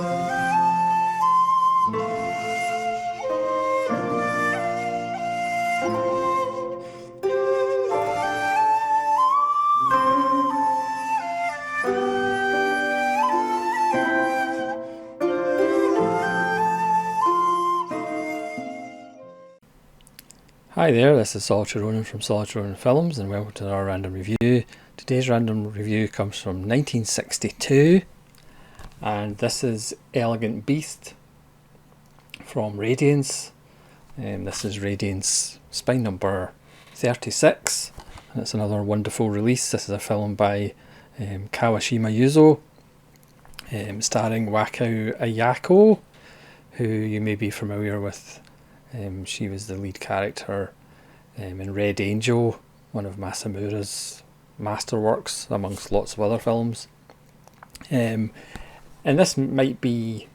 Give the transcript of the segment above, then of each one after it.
Hi there, this is Solitary Ronin from Solitary Ronin Films, and welcome to our random review. Today's random review comes from 1962, and this is Elegant Beast from Radiance. This is Radiance spine number 36, and it's another wonderful release. This is a film by Kawashima Yuzo, starring Wakao Ayako, who you may be familiar with. She was the lead character in Red Angel, one of Masamura's masterworks, amongst lots of other films. And this might be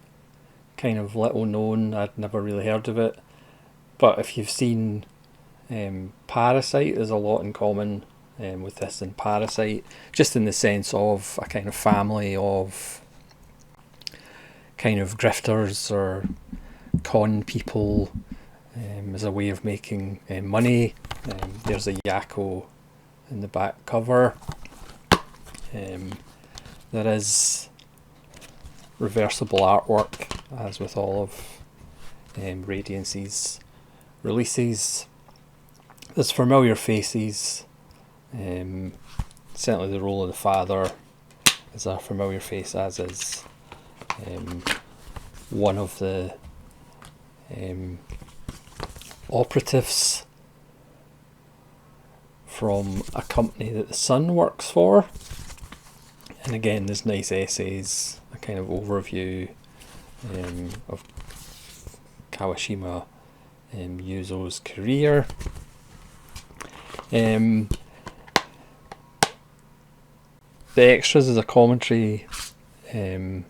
kind of little known, I'd never really heard of it, but if you've seen Parasite, there's a lot in common with this and Parasite, just in the sense of a kind of family of kind of grifters or con people, as a way of making money. There's a Yako in the back cover. There is reversible artwork, as with all of Radiance's releases. There's familiar faces. Certainly the role of the father is a familiar face, as is one of the operatives from a company that the son works for. And again, there's nice essays, a kind of overview of Kawashima Yuzo's career. The extras is a commentary. No,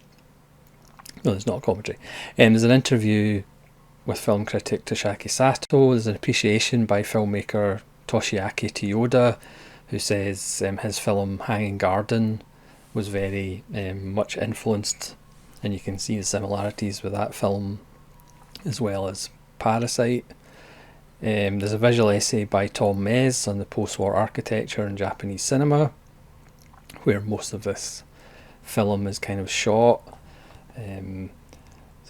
it's not a commentary. There's an interview with film critic Toshiaki Sato. There's an appreciation by filmmaker Toshiaki Toyoda, who says his film Hanging Garden was very much influenced, and you can see the similarities with that film as well as Parasite. There's a visual essay by Tom Mez on the post-war architecture in Japanese cinema, where most of this film is kind of shot. So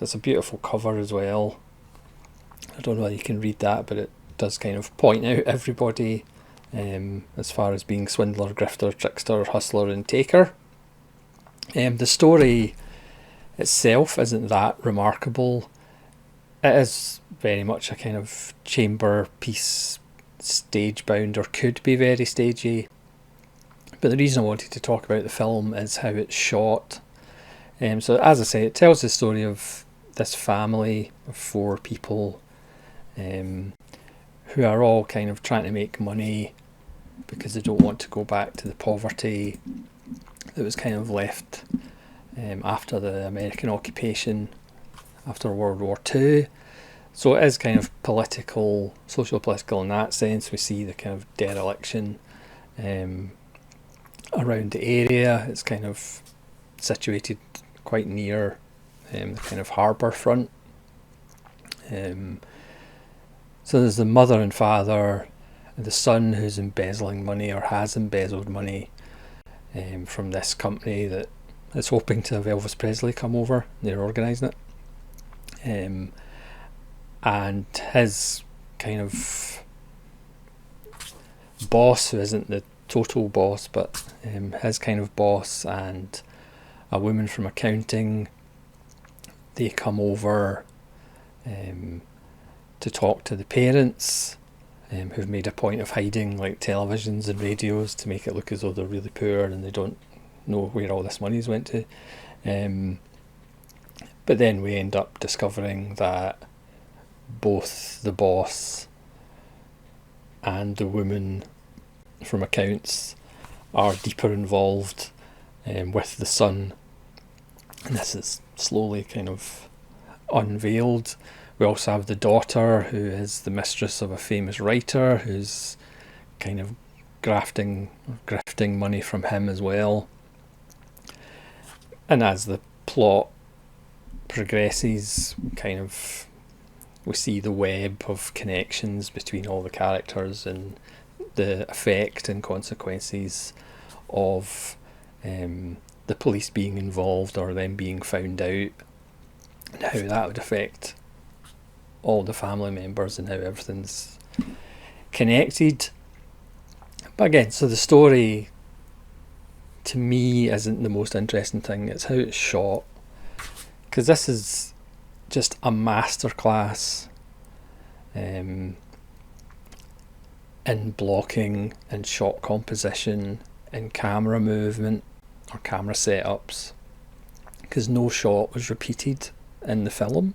it's a beautiful cover as well. I don't know whether you can read that, but it does kind of point out everybody as far as being swindler, grifter, trickster, hustler and taker. The story itself isn't that remarkable. It is very much a kind of chamber piece, stage bound, or could be very stagey. But the reason I wanted to talk about the film is how it's shot. So as I say, it tells the story of this family of 4 people who are all kind of trying to make money because they don't want to go back to the poverty that was kind of left after the American occupation, after World War II. So it is kind of political, social political in that sense. We see the kind of dereliction around the area. It's kind of situated quite near the kind of harbour front. So there's the mother and father, and the son who's embezzling money, or has embezzled money from this company that is hoping to have Elvis Presley come over. They're organising it. And his kind of boss, who isn't the total boss, but his kind of boss, and a woman from accounting, they come over to talk to the parents, who've made a point of hiding like televisions and radios to make it look as though they're really poor and they don't know where all this money's went to. But then we end up discovering that both the boss and the woman from accounts are deeper involved with the son, and this is slowly kind of unveiled. We also have the daughter, who is the mistress of a famous writer, who's kind of grifting money from him as well. And as the plot progresses, we see the web of connections between all the characters and the effect and consequences of the police being involved or them being found out, and how that would affect all the family members and how everything's connected. But again, so the story to me isn't the most interesting thing, it's how it's shot, because this is just a masterclass in blocking and shot composition and camera movement or camera setups, because no shot was repeated in the film.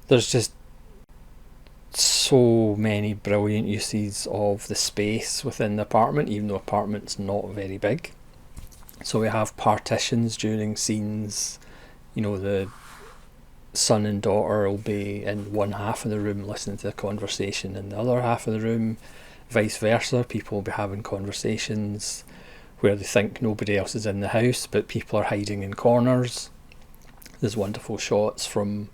There's just so many brilliant uses of the space within the apartment, even though the apartment's not very big. So we have partitions during scenes, the son and daughter will be in one half of the room listening to the conversation, in the other half of the room, vice versa. People will be having conversations where they think nobody else is in the house, but people are hiding in corners. There's wonderful shots from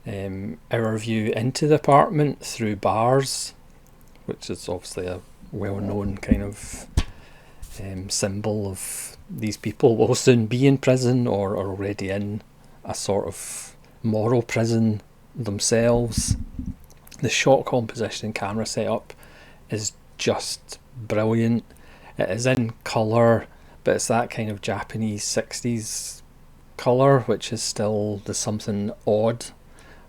our view into the apartment through bars, which is obviously a well-known kind of symbol of these people will soon be in prison or are already in a sort of moral prison themselves. The shot composition and camera setup is just brilliant. It is in colour, but it's that kind of Japanese 60s colour, which is still, there's something odd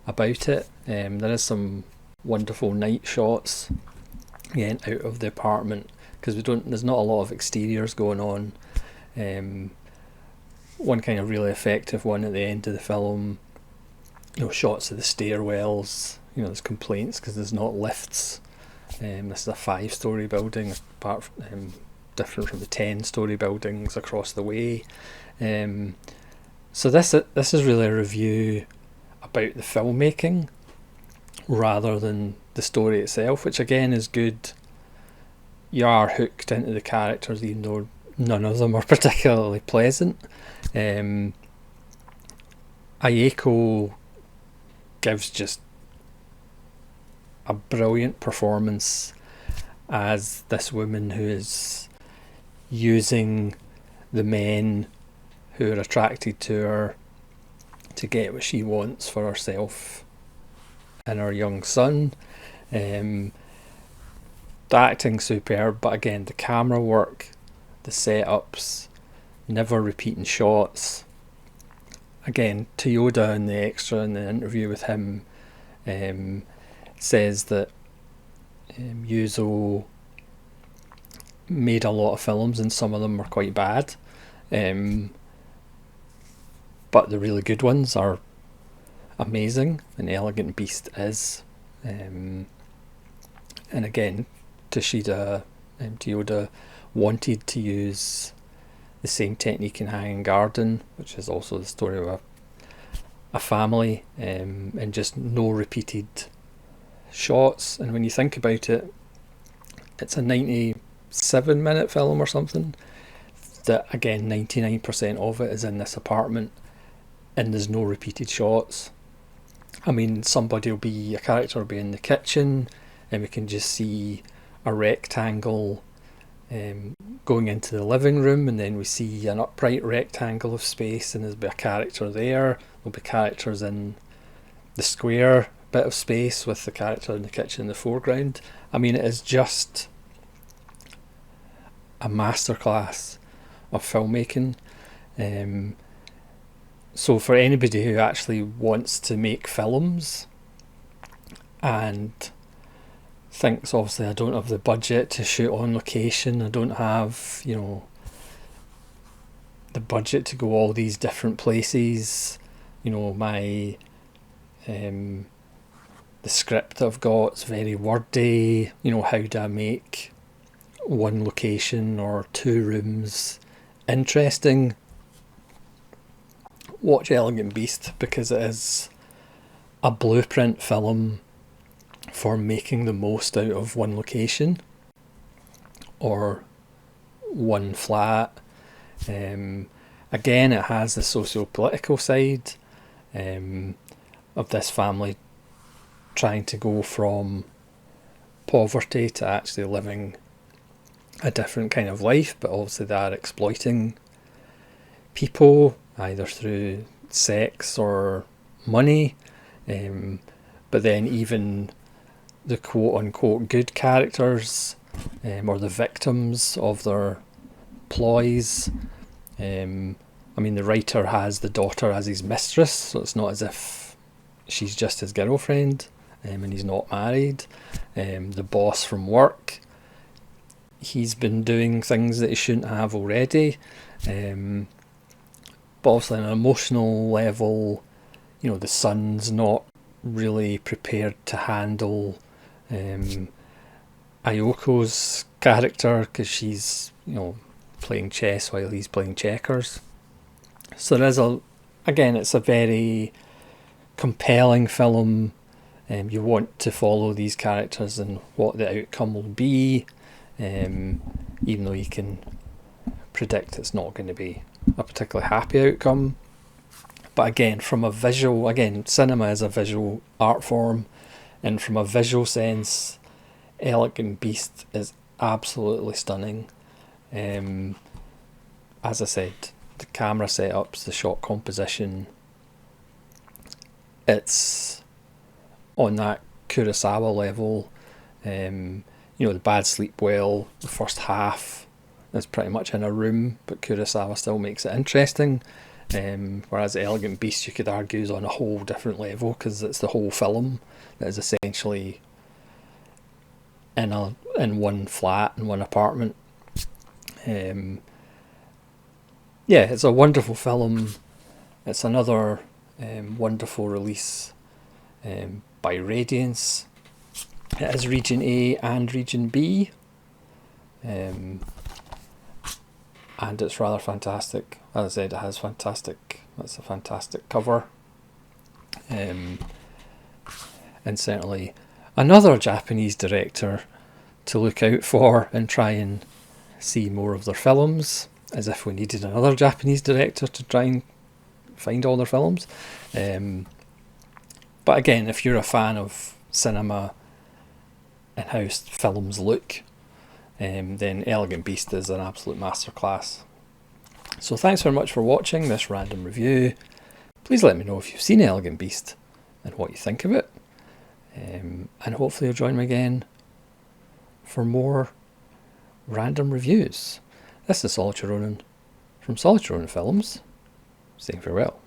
about it. There is some wonderful night shots again out of the apartment, because there's not a lot of exteriors going on. One kind of really effective one at the end of the film, shots of the stairwells. There's complaints because there's not lifts. This is a 5-story building, apart from, different from the 10-story buildings across the way. So this is really a review about the filmmaking rather than the story itself, which again is good. You are hooked into the characters even though none of them are particularly pleasant. Ayeko gives just a brilliant performance as this woman who is using the men who are attracted to her to get what she wants for herself and her young son. The acting's superb, but again, the camera work, the setups, never repeating shots. Again, Toyoda in the extra in the interview with him says that Yuzo made a lot of films and some of them were quite bad, but the really good ones are amazing, and Elegant Beast is. And again, Toyoda wanted to use the same technique in Hanging Garden, which is also the story of a family, and just no repeated shots. And when you think about it, it's a 97-minute film or something that, again, 99% of it is in this apartment and there's no repeated shots. I mean, a character will be in the kitchen and we can just see a rectangle going into the living room, and then we see an upright rectangle of space and there'll be a character there. There'll be characters in the square bit of space with the character in the kitchen in the foreground. I mean, it is just a masterclass of filmmaking. So for anybody who actually wants to make films and thinks, obviously, I don't have the budget to shoot on location, I don't have, the budget to go all these different places, my the script I've got is very wordy, how do I make one location or 2 rooms interesting? Watch Elegant Beast, because it is a blueprint film for making the most out of one location or one flat, and Again, it has the socio-political side of this family trying to go from poverty to actually living a different kind of life, but obviously they are exploiting people either through sex or money. But then even the quote-unquote good characters, or the victims of their ploys. I mean, the writer has the daughter as his mistress, so it's not as if she's just his girlfriend, and he's not married. The boss from work, he's been doing things that he shouldn't have already. But also on an emotional level, you know, the son's not really prepared to handle Ayoko's character, because she's, you know, playing chess while he's playing checkers. So there is again, it's a very compelling film. You want to follow these characters and what the outcome will be, even though you can predict it's not going to be a particularly happy outcome. But again, from a visual, cinema is a visual art form, and from a visual sense, Elegant Beast is absolutely stunning. As I said, the camera setups, the shot composition, it's on that Kurosawa level. You know, the Bad Sleep Well, the first half is pretty much in a room, but Kurosawa still makes it interesting. Whereas Elegant Beast, you could argue, is on a whole different level, because it's the whole film that is essentially in one flat, in one apartment. Yeah, it's a wonderful film. It's another wonderful release by Radiance. It is Region A and Region B, and it's rather fantastic. As I said, it's a fantastic cover, and certainly another Japanese director to look out for and try and see more of their films, as if we needed another Japanese director to try and find all their films. But again, if you're a fan of cinema and how films look, then Elegant Beast is an absolute masterclass. So thanks very much for watching this random review. Please let me know if you've seen Elegant Beast and what you think of it. And hopefully you'll join me again for more random reviews. This is Solitude Ronan from Solitude Ronan Films, saying farewell.